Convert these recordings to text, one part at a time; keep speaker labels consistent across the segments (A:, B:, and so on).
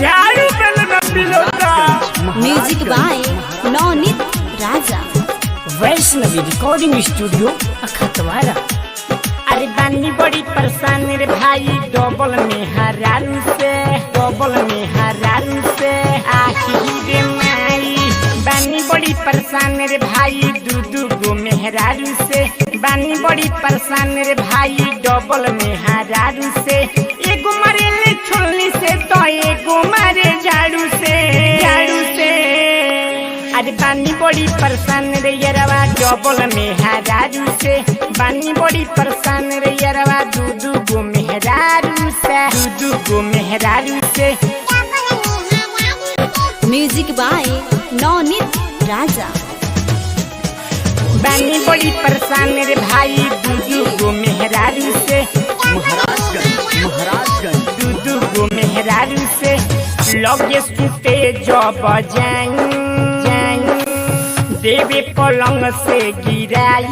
A: झाड़ू बेलना पिलोता।
B: Music by Navneet Raja.
A: Vaishnavi recording studio Akhatwara. अरे बानी बड़ी परेशान रे भाई डबल में हरारू से आही रे माई। बानी बड़ी परेशान रे भाई दू गो मेहरारू से। बानी बड़ी परेशान रे भाई डबल में हरारू से। एगो मारे ले छोलनी से तो एगो मारे झाड़ू से। अरे बानी बड़ी परेशान रे यारवा डबल में हरारू से। बानी बड़ी परेशान रे यारवा दू गो मेहरारू से।
B: म्यूजिक बाय नवनीत राजा।
A: बानी बड़ी परेशान रे भाई दू गो मेहरारू से। दू गो मेहरारू से लगे सुते जब जाई देवे पलंग से गिराई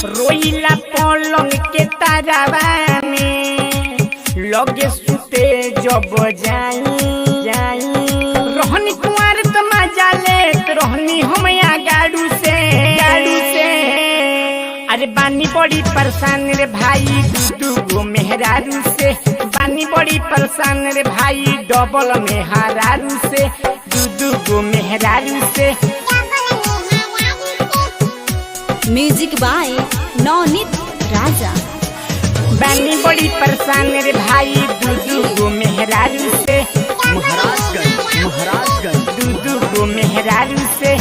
A: रोइला पलंग के तारावा में। लगे सुते जब जाई रहनी कुंवर तो मजा लेत रहनी हम गाड़ू से। अरे बानी बड़ी परेशान रे भाई दू गो मेहरारू से। बानी बड़ी परेशान रे भाई डबल में हरारू से। दू गो मेहरारू से।
B: म्यूजिक बाय नवनीत राजा।
A: बानी बड़ी परेशान रे भाई दू गो मेहरारू से। दू गो मेहरारू से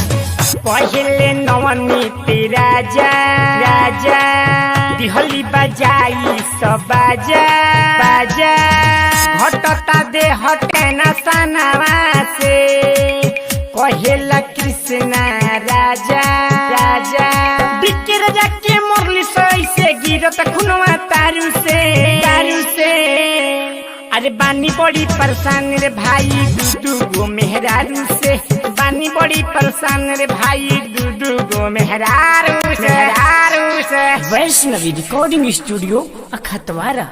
A: पहले नवनीत राजा दिहली बजाई सब बाजा घटता दे हटे न सनवा से। कहेला कृष्णा राजा बिके राजा के मुरली से गिरत खुनवा तारू से। अरे बानी बड़ी परेशान रे भाई दू गो मेहरारू से। बानी बड़ी परेशान रे भाई दू गो मेहरारू से। Vaishnavi recording studio अखतवारा।